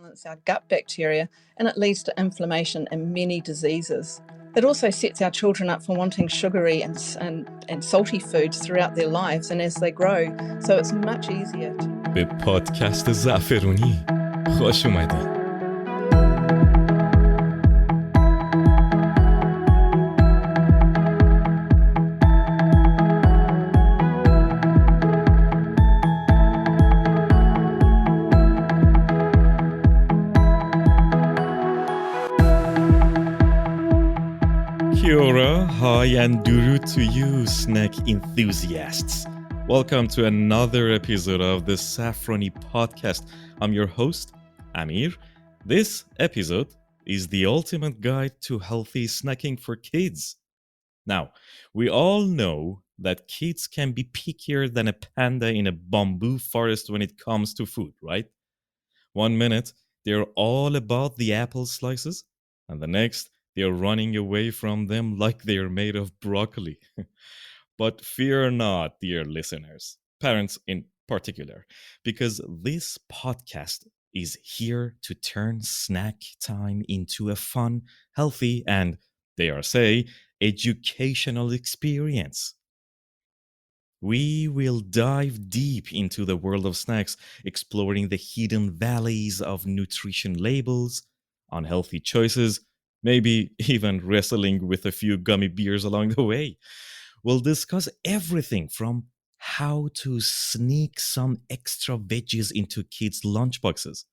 balance our gut bacteria, and it leads to inflammation and many diseases. It also sets our children up for wanting sugary and salty foods throughout their lives and as they grow, so it's much easier. به پادکست زعفرونی خوش اومدید. Kia ora, hi and durud to you, snack enthusiasts. Welcome to another episode of the Saffrony Podcast. I'm your host, Amir. This episode is the ultimate guide to healthy snacking for kids. Now, we all know that kids can be pickier than a panda in a bamboo forest when it comes to food, right? 1 minute, they're all about the apple slices, and the next, they're running away from them like they're made of broccoli. But fear not, dear listeners, parents in particular, because this podcast is here to turn snack time into a fun, healthy, and, dare say, educational experience. We will dive deep into the world of snacks, exploring the hidden valleys of nutrition labels, unhealthy choices, maybe even wrestling with a few gummy bears along the way. We'll discuss everything from how to sneak some extra veggies into kids' lunchboxes,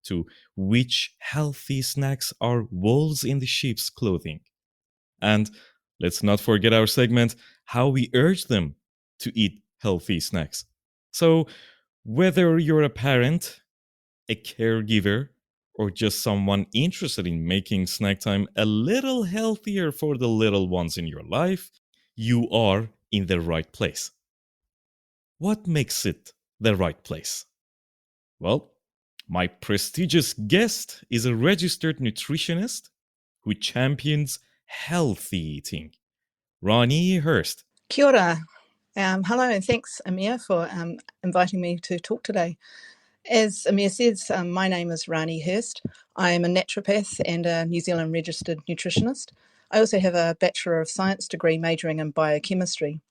to which healthy snacks are wolves in the sheep's clothing. And let's not forget our segment, how we urge them to eat healthy snacks. So whether you're a parent, a caregiver, or just someone interested in making snack time a little healthier for the little ones in your life, you are in the right place. What makes it the right place? Well, my prestigious guest is a registered nutritionist who champions healthy eating. Ranee Hearst. Kia ora. Hello and thanks, Amir, for inviting me to talk today. As Amir says, my name is Ranee Hearst. I am a naturopath and a New Zealand registered nutritionist. I also have a Bachelor of Science degree majoring in biochemistry.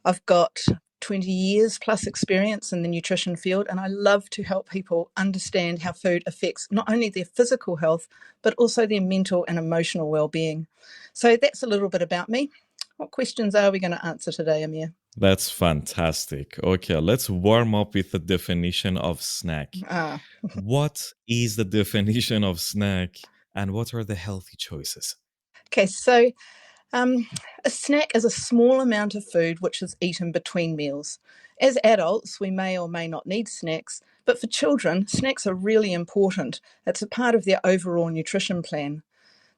I've got 20 years plus experience in the nutrition field, and I love to help people understand how food affects not only their physical health, but also their mental and emotional well-being. So that's a little bit about me. What questions are we going to answer today, Amir? That's fantastic. Okay, let's warm up with the definition of snack. What is the definition of snack and what are the healthy choices? Okay, so a snack is a small amount of food which is eaten between meals. As adults, we may or may not need snacks, but for children, snacks are really important. It's a part of their overall nutrition plan.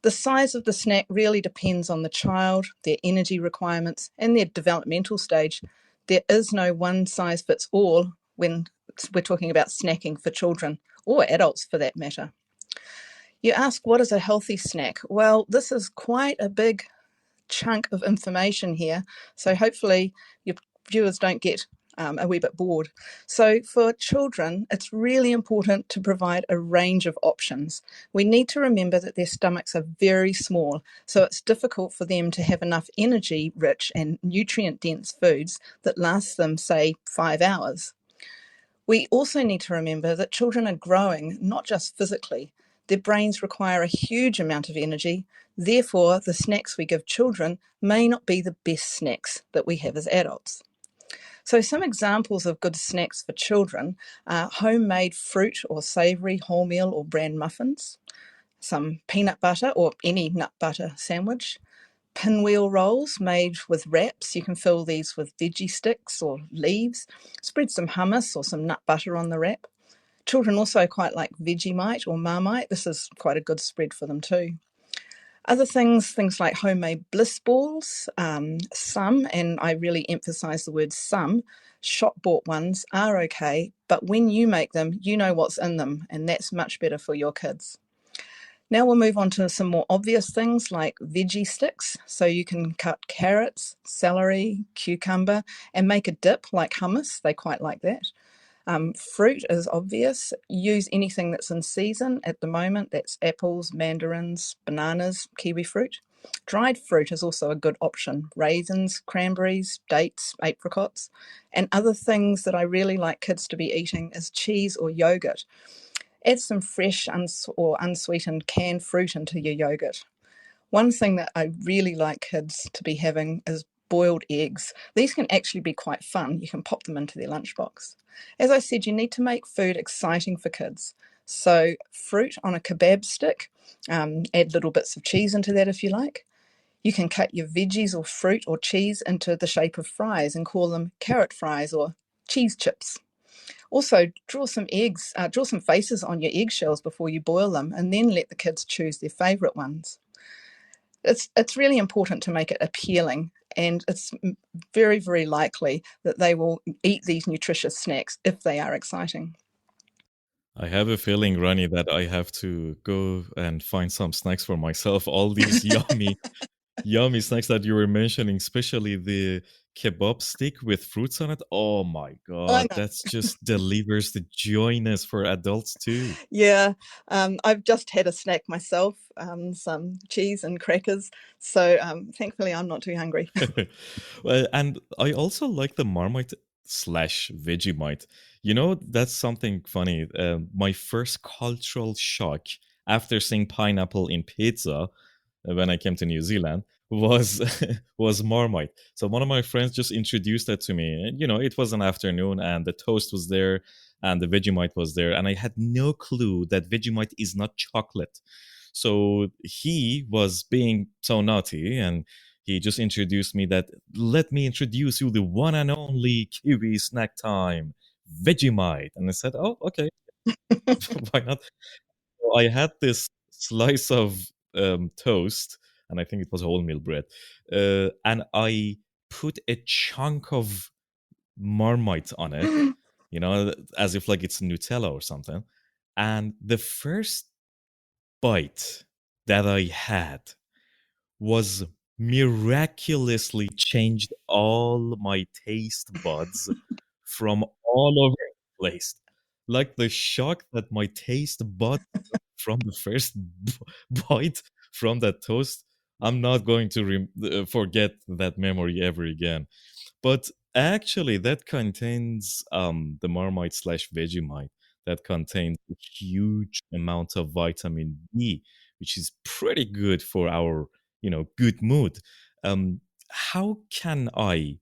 The size of the snack really depends on the child, their energy requirements, and their developmental stage. There is no one size fits all when we're talking about snacking for children, or adults for that matter. You ask, what is a healthy snack? Well, this is quite a big chunk of information here, so hopefully your viewers don't get a wee bit bored. So for children, it's really important to provide a range of options. We need to remember that their stomachs are very small, so it's difficult for them to have enough energy-rich and nutrient-dense foods that last them, say, 5 hours. We also need to remember that children are growing, not just physically. Their brains require a huge amount of energy. Therefore, the snacks we give children may not be the best snacks that we have as adults. So some examples of good snacks for children are homemade fruit or savoury wholemeal or bran muffins, some peanut butter or any nut butter sandwich, pinwheel rolls made with wraps. You can fill these with veggie sticks or leaves, spread some hummus or some nut butter on the wrap. Children also quite like Vegemite or Marmite. This is quite a good spread for them too. Other things like homemade bliss balls, some, and I really emphasize the word some, shop-bought ones are okay, but when you make them, you know what's in them, and that's much better for your kids. Now we'll move on to some more obvious things like veggie sticks. So you can cut carrots, celery, cucumber, and make a dip like hummus. They quite like that. Fruit is obvious. Use anything that's in season at the moment. That's apples, mandarins, bananas, kiwi fruit. Dried fruit is also a good option. Raisins, cranberries, dates, apricots. And other things that I really like kids to be eating is cheese or yogurt. Add some fresh or unsweetened canned fruit into your yogurt. One thing that I really like kids to be having is boiled eggs. These can actually be quite fun. You can pop them into their lunchbox. As I said, you need to make food exciting for kids. So fruit on a kebab stick, add little bits of cheese into that if you like. You can cut your veggies or fruit or cheese into the shape of fries and call them carrot fries or cheese chips. Also, draw some faces on your eggshells before you boil them, and then let the kids choose their favourite ones. It's really important to make it appealing, and it's very, very likely that they will eat these nutritious snacks if they are exciting. I have a feeling, Ranee, that I have to go and find some snacks for myself. All these yummy snacks that you were mentioning, especially the kebab stick with fruits on it. Oh my I God, know. that's just delivers the joyness for adults too. Yeah, I've just had a snack myself, some cheese and crackers. So thankfully, I'm not too hungry. Well, and I also like the Marmite slash Vegemite. You know, that's something funny. My first cultural shock after seeing pineapple in pizza when I came to New Zealand was was Marmite. So one of my friends just introduced that to me. And, you know, it was an afternoon and the toast was there and the Vegemite was there. And I had no clue that Vegemite is not chocolate. So he was being so naughty and he just introduced me that, let me introduce you the one and only Kiwi snack time, Vegemite. And I said, oh, okay, why not? So I had this slice of toast, and I think it was wholemeal bread, and I put a chunk of Marmite on it, you know, as if like it's Nutella or something. And the first bite that I had was miraculously changed all my taste buds from all over the place. Like the shock that my taste buds from the first bite from that toast, I'm not going to forget that memory ever again. But actually, that contains the Marmite slash Vegemite that contains a huge amount of vitamin B, which is pretty good for our, you know, good mood. How can I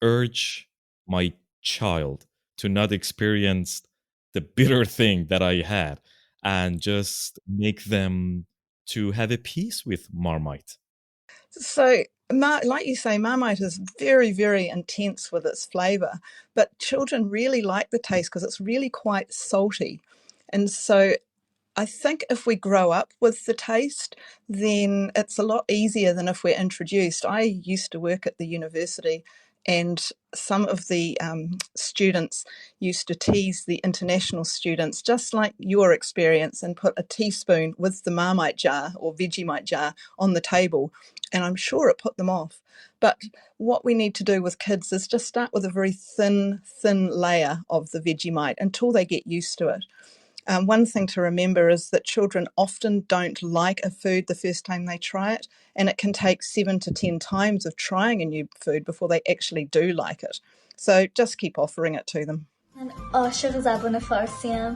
urge my child to not experience the bitter thing that I had and just make them to have a peace with Marmite? So, like you say, Marmite is very, very intense with its flavour, but children really like the taste because it's really quite salty. And so I think if we grow up with the taste, then it's a lot easier than if we're introduced. I used to work at the university, and some of the students used to tease the international students, just like your experience, and put a teaspoon with the Marmite jar or Vegemite jar on the table. And I'm sure it put them off. But what we need to do with kids is just start with a very thin layer of the Vegemite until they get used to it. One thing to remember is that children often don't like a food the first time they try it, and it can take 7 to 10 times of trying a new food before they actually do like it. So just keep offering it to them. من عاشق زبان فارسیم.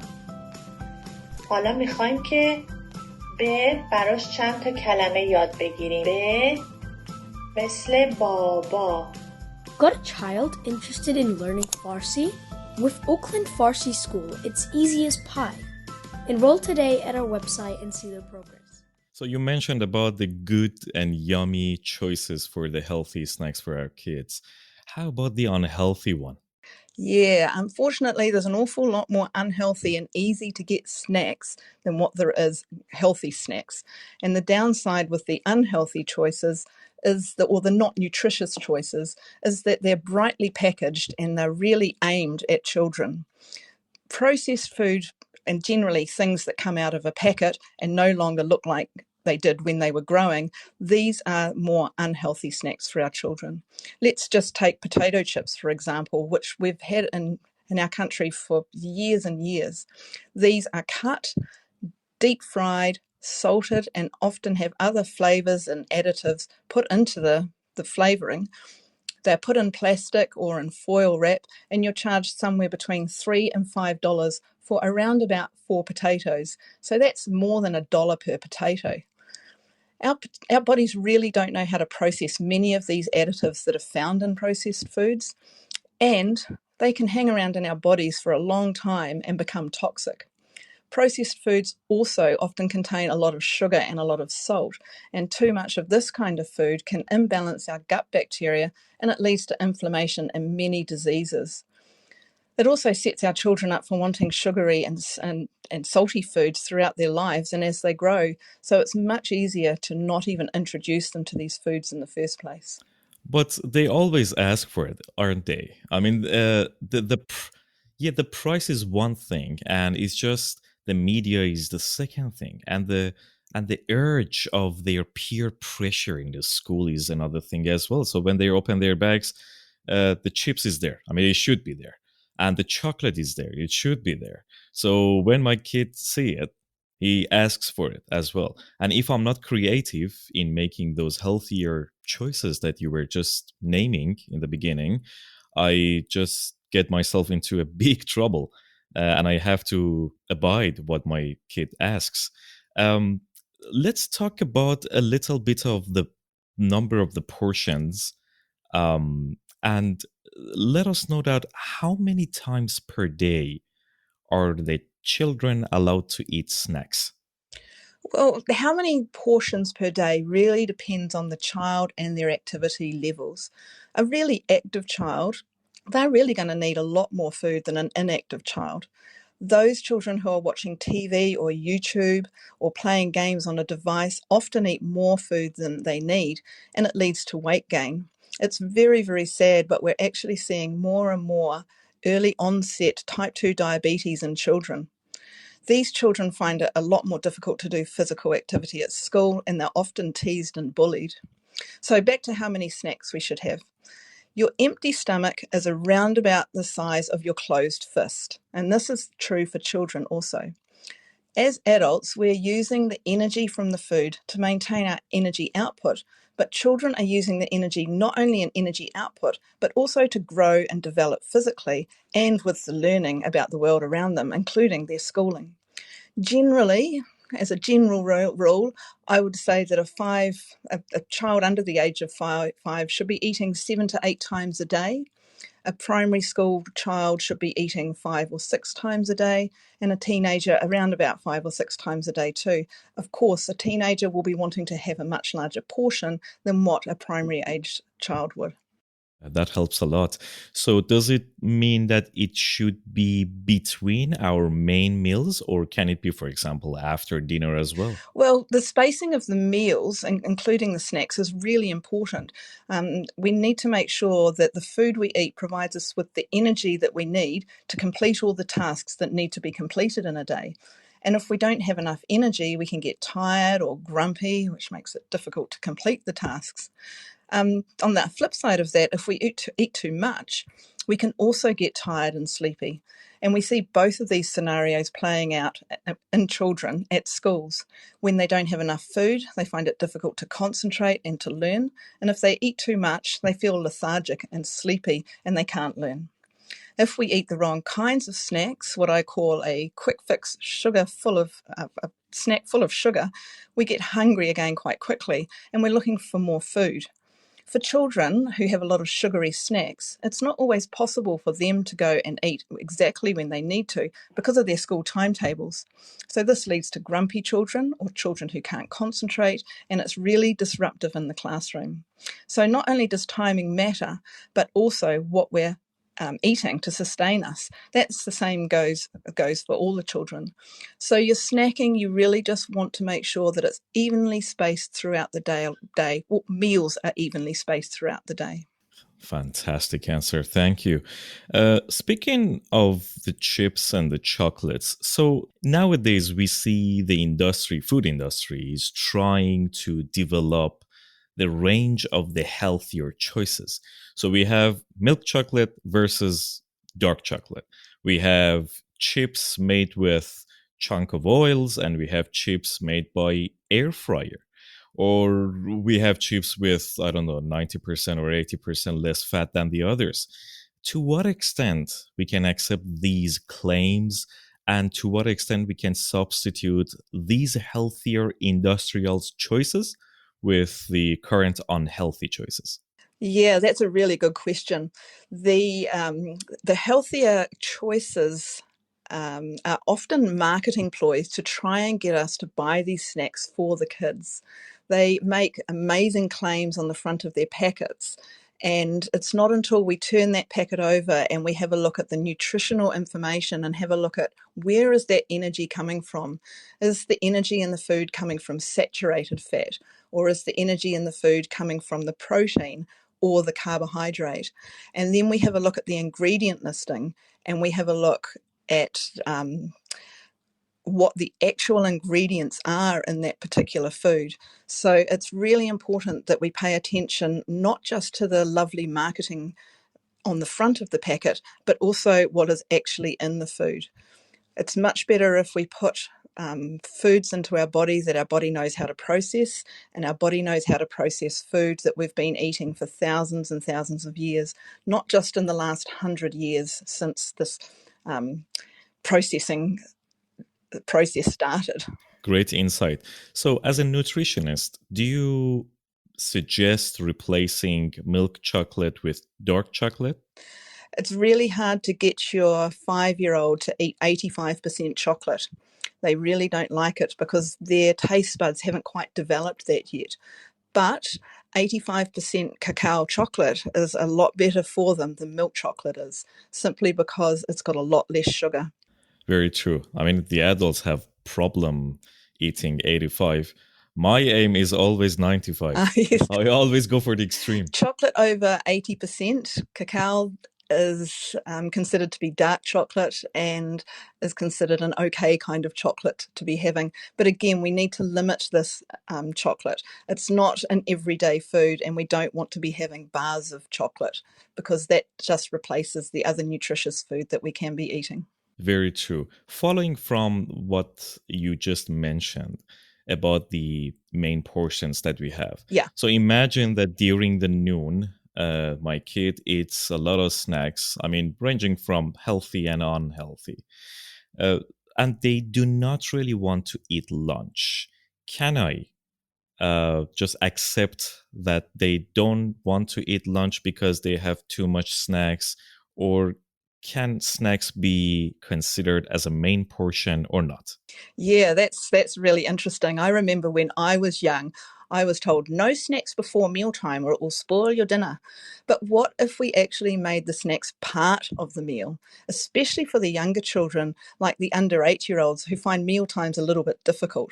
حالا میخوایم که براش چند تا کلمه یاد بگیریم. مثل بابا. Got a child interested in learning Farsi? With Oakland Farsi School, it's easy as pie. Enroll today at our website and see their progress. So you mentioned about the good and yummy choices for the healthy snacks for our kids. How about the unhealthy one? Yeah, unfortunately, there's an awful lot more unhealthy and easy to get snacks than what there is healthy snacks. And the downside with the unhealthy choices is the not nutritious choices is that they're brightly packaged and they're really aimed at children. Processed food and generally things that come out of a packet and no longer look like they did when they were growing, these are more unhealthy snacks for our children. Let's just take potato chips, for example, which we've had in in our country for years and years. These are cut, deep fried, salted, and often have other flavours and additives put into the flavouring. They're put in plastic or in foil wrap, and you're charged somewhere between $3 and $5 for around about 4 potatoes. So that's more than $1 per potato. Our bodies really don't know how to process many of these additives that are found in processed foods, and they can hang around in our bodies for a long time and become toxic. Processed foods also often contain a lot of sugar and a lot of salt, and too much of this kind of food can imbalance our gut bacteria, and it leads to inflammation and many diseases. It also sets our children up for wanting sugary and salty foods throughout their lives and as they grow, so it's much easier to not even introduce them to these foods in the first place. But they always ask for it, aren't they? I mean, the price is one thing, and it's just the media is the second thing, and the urge of their peer pressure in the school is another thing as well. So when they open their bags, the chips is there. I mean, it should be there, and the chocolate is there. It should be there. So when my kids see it, he asks for it as well. And if I'm not creative in making those healthier choices that you were just naming in the beginning, I just get myself into a big trouble, and I have to abide what my kid asks. Let's talk about a little bit of the number of the portions, and let us know that how many times per day are the children allowed to eat snacks? Well, how many portions per day really depends on the child and their activity levels. A really active child, they're really going to need a lot more food than an inactive child. Those children who are watching TV or YouTube or playing games on a device often eat more food than they need, and it leads to weight gain. It's very, very sad, but we're actually seeing more and more early onset type 2 diabetes in children. These children find it a lot more difficult to do physical activity at school, and they're often teased and bullied. So back to how many snacks we should have. Your empty stomach is around about the size of your closed fist, and this is true for children also. As adults, we're using the energy from the food to maintain our energy output, but children are using the energy not only in energy output, but also to grow and develop physically and with the learning about the world around them, including their schooling. Generally, as a general rule, I would say that a child under the age of five should be eating 7 to 8 times a day. A primary school child should be eating 5 or 6 times a day, and a teenager around about 5 or 6 times a day too. Of course, a teenager will be wanting to have a much larger portion than what a primary age child would. That helps a lot. So does it mean that it should be between our main meals, or can it be, for example, after dinner as well? Well, the spacing of the meals, including the snacks, is really important. We need to make sure that the food we eat provides us with the energy that we need to complete all the tasks that need to be completed in a day. And if we don't have enough energy, we can get tired or grumpy, which makes it difficult to complete the tasks. On the flip side of that, if we eat too much, we can also get tired and sleepy. And we see both of these scenarios playing out in children at schools. When they don't have enough food, they find it difficult to concentrate and to learn. And if they eat too much, they feel lethargic and sleepy and they can't learn. If we eat the wrong kinds of snacks, what I call a quick fix snack full of sugar, we get hungry again quite quickly and we're looking for more food. For children who have a lot of sugary snacks, it's not always possible for them to go and eat exactly when they need to because of their school timetables. So this leads to grumpy children or children who can't concentrate, and it's really disruptive in the classroom. So not only does timing matter, but also what we're eating to sustain us. That's the same goes for all the children. So your snacking, you really just want to make sure that it's evenly spaced throughout the day. Well, meals are evenly spaced throughout the day. Fantastic answer. Thank you. Speaking of the chips and the chocolates, so nowadays we see the food industry is trying to develop the range of the healthier choices. So we have milk chocolate versus dark chocolate. We have chips made with chunk of oils, and we have chips made by air fryer. Or we have chips with, 90% or 80% less fat than the others. To what extent we can accept these claims, and to what extent we can substitute these healthier industrial choices with the current unhealthy choices? Yeah, that's a really good question. The healthier choices are often marketing ploys to try and get us to buy these snacks for the kids. They make amazing claims on the front of their packets. And it's not until we turn that packet over and we have a look at the nutritional information and have a look at where is that energy coming from? Is the energy in the food coming from saturated fat? Or is the energy in the food coming from the protein or the carbohydrate? And then we have a look at the ingredient listing, and we have a look at what the actual ingredients are in that particular food. So it's really important that we pay attention not just to the lovely marketing on the front of the packet, but also what is actually in the food. It's much better if we put foods into our body that our body knows how to process, and our body knows how to process foods that we've been eating for thousands and thousands of years, not just in the last 100 years since this processing process started. Great insight. So as a nutritionist, do you suggest replacing milk chocolate with dark chocolate? It's really hard to get your 5-year-old to eat 85% chocolate. They really don't like it because their taste buds haven't quite developed that yet. But 85% cacao chocolate is a lot better for them than milk chocolate is, simply because it's got a lot less sugar. Very true. I mean, the adults have problem eating 85. My aim is always 95. Yes. I always go for the extreme. Chocolate over 80%, cacao is considered to be dark chocolate and is considered an okay kind of chocolate to be having. But again, we need to limit this chocolate. It's not an everyday food, and we don't want to be having bars of chocolate because that just replaces the other nutritious food that we can be eating. Very true. Following from what you just mentioned about the main portions that we have. Yeah. So imagine that during the noon, my kid eats a lot of snacks, ranging from healthy and unhealthy. And they do not really want to eat lunch. Can I just accept that they don't want to eat lunch because they have too much snacks? Or can snacks be considered as a main portion or not? Yeah, that's really interesting. I remember when I was young, I was told no snacks before mealtime or it will spoil your dinner. But what if we actually made the snacks part of the meal, especially for the younger children, like the under 8-year-olds who find meal times a little bit difficult?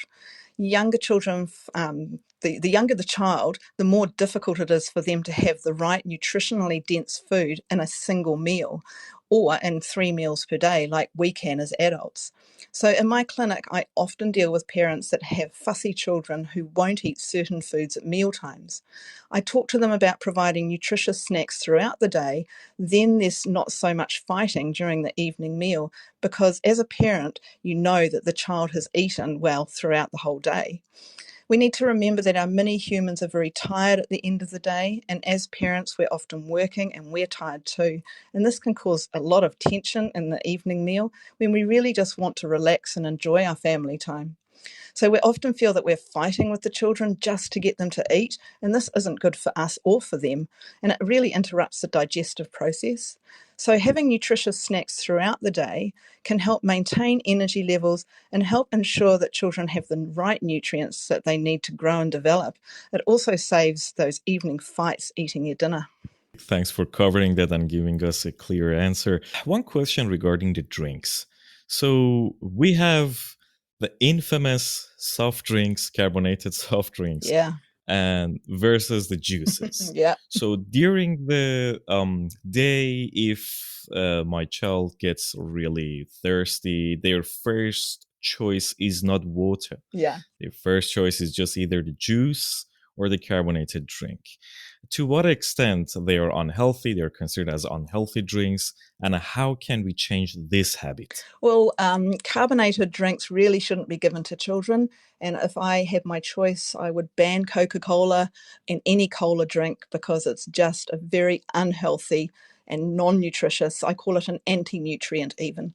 Younger children, the younger the child, the more difficult it is for them to have the right nutritionally dense food in a single meal or in 3 meals per day like we can as adults. So in my clinic, I often deal with parents that have fussy children who won't eat certain foods at meal times. I talk to them about providing nutritious snacks throughout the day. Then there's not so much fighting during the evening meal because as a parent, you know that the child has eaten well throughout the whole day. We need to remember that our mini humans are very tired at the end of the day, and as parents, we're often working and we're tired too. And this can cause a lot of tension in the evening meal when we really just want to relax and enjoy our family time. So we often feel that we're fighting with the children just to get them to eat, and this isn't good for us or for them, and it really interrupts the digestive process. So having nutritious snacks throughout the day can help maintain energy levels and help ensure that children have the right nutrients that they need to grow and develop. It also saves those evening fights eating their dinner. Thanks for covering that and giving us a clear answer. One question regarding the drinks. So we have the infamous soft drinks, carbonated soft drinks, and versus the juices. Yeah. So during the day, if my child gets really thirsty, their first choice is not water. Yeah. Their first choice is just either the juice or the carbonated drink. to what extent they are unhealthy, they're considered as unhealthy drinks, and how can we change this habit? Well, carbonated drinks really shouldn't be given to children. And if I had my choice, I would ban Coca-Cola and any cola drink because it's just a very unhealthy and non-nutritious. I call it an anti-nutrient even.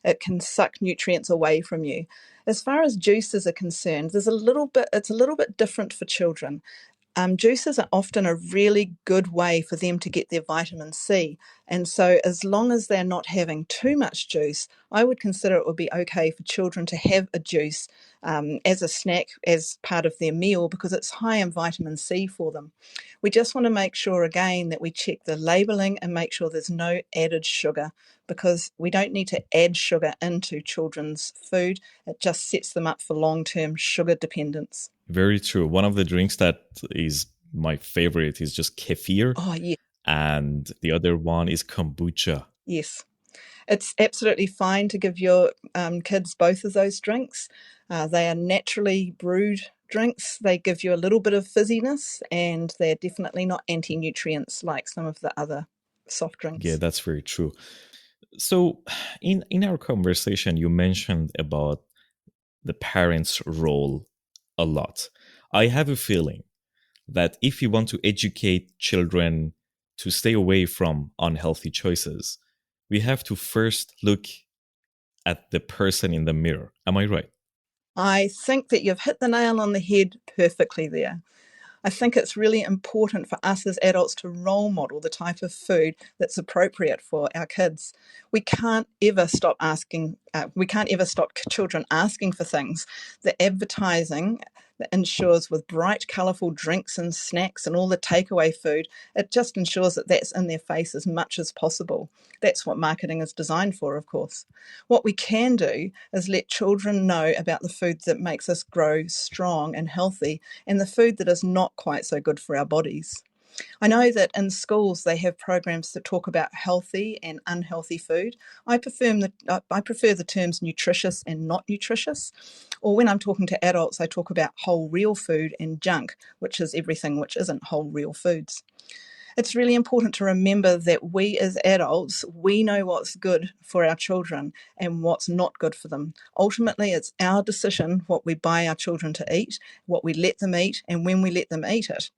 It can suck nutrients away from you. As far as juices are concerned, it's a little bit different for children. Juices are often a really good way for them to get their vitamin C. And so as long as they're not having too much juice, I would consider it would be okay for children to have a juice as a snack, as part of their meal, because it's high in vitamin C for them. We just want to make sure, again, that we check the labelling and make sure there's no added sugar, because we don't need to add sugar into children's food. It just sets them up for long-term sugar dependence. Very true. One of the drinks that is my favorite is just kefir. Oh, yeah. And the other one is kombucha. Yes. It's absolutely fine to give your kids both of those drinks. They are naturally brewed drinks. They give you a little bit of fizziness, and they're definitely not anti-nutrients like some of the other soft drinks. Yeah, that's very true. So in our conversation, you mentioned about the parents' role a lot. I have a feeling that if you want to educate children to stay away from unhealthy choices, we have to first look at the person in the mirror. Am I right? I think that you've hit the nail on the head perfectly there. I think it's really important for us as adults to role model the type of food that's appropriate for our kids. We can't ever stop children asking for things. The advertising that ensures with bright, colourful drinks and snacks and all the takeaway food, it just ensures that that's in their face as much as possible. That's what marketing is designed for, of course. What we can do is let children know about the food that makes us grow strong and healthy, and the food that is not quite so good for our bodies. I know that in schools they have programs that talk about healthy and unhealthy food. I prefer the terms nutritious and not nutritious. Or when I'm talking to adults, I talk about whole real food and junk, which is everything which isn't whole real foods. It's really important to remember that we as adults, we know what's good for our children and what's not good for them. Ultimately, it's our decision what we buy our children to eat, what we let them eat, and when we let them eat it.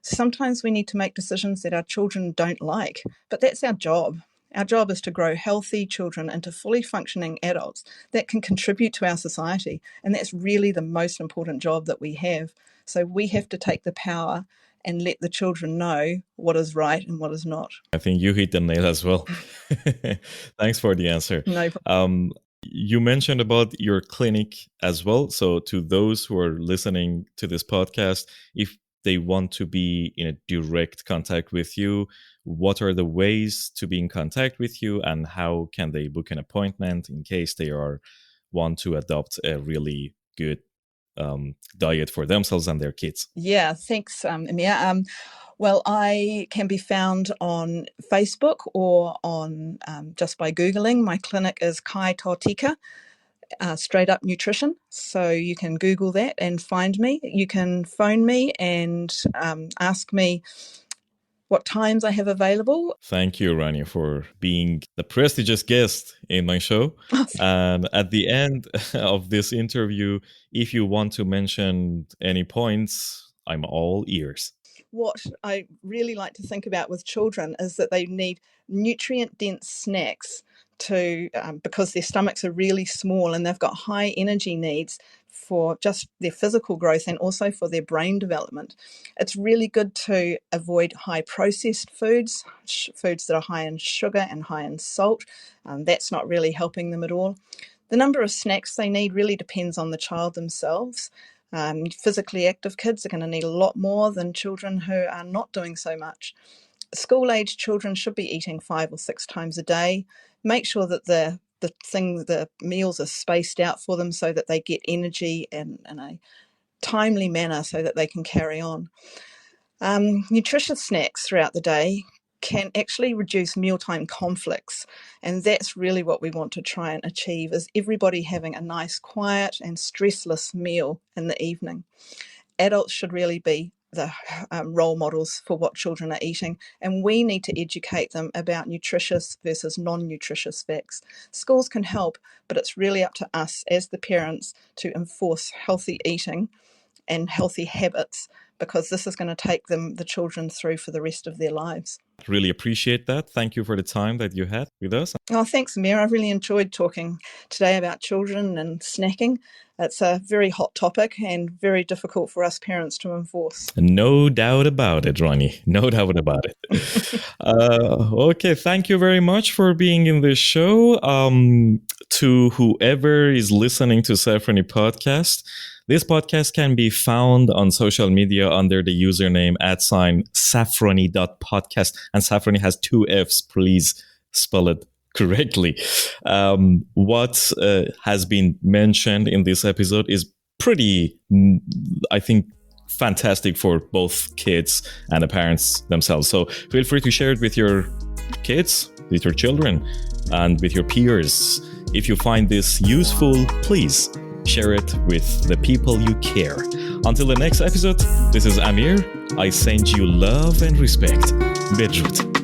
Sometimes we need to make decisions that our children don't like, but that's our job. Our job is to grow healthy children into fully functioning adults that can contribute to our society, and that's really the most important job that we have. So we have to take the power and let the children know what is right and what is not. I think you hit the nail as well. Thanks for the answer. No problem. You mentioned about your clinic as well. So to those who are listening to this podcast, if they want to be in a direct contact with you, what are the ways to be in contact with you, and how can they book an appointment in case they want to adopt a really good diet for themselves and their kids? Yeah, thanks, Amir. Well, I can be found on Facebook or on just by Googling. My clinic is Kai Tautika, Straight Up Nutrition. So you can Google that and find me. You can phone me and ask me what times I have available. Thank you, Ranee, for being the prestigious guest in my show. And at the end of this interview, if you want to mention any points, I'm all ears. What I really like to think about with children is that they need nutrient-dense snacks because their stomachs are really small and they've got high energy needs for just their physical growth and also for their brain development. It's really good to avoid high processed foods that are high in sugar and high in salt. That's not really helping them at all. The number of snacks they need really depends on the child themselves. Physically active kids are going to need a lot more than children who are not doing so much. School-age children should be eating 5 or 6 times a day. Make sure that the meals are spaced out for them so that they get energy in a timely manner so that they can carry on. Nutritious snacks throughout the day can actually reduce mealtime conflicts, and that's really what we want to try and achieve, is everybody having a nice, quiet and stressless meal in the evening. Adults should really be the role models for what children are eating, and we need to educate them about nutritious versus non-nutritious facts. Schools can help, but it's really up to us as the parents to enforce healthy eating and healthy habits, because this is going to take the children through for the rest of their lives. Really appreciate that. Thank you for the time that you had with us. Oh, thanks, Amir. I really enjoyed talking today about children and snacking. It's a very hot topic and very difficult for us parents to enforce. No doubt about it, Ranee. No doubt about it. Okay, thank you very much for being in this show. To whoever is listening to Saffrony Podcast, this podcast can be found on social media under the username @saffrony.podcast. And Saffrony has 2 Fs. Please spell it correctly. What has been mentioned in this episode is pretty, I think, fantastic for both kids and the parents themselves. So feel free to share it with your kids, with your children, and with your peers. If you find this useful, please share it with the people you care. Until the next episode, this is Amir. I send you love and respect. Bedroot.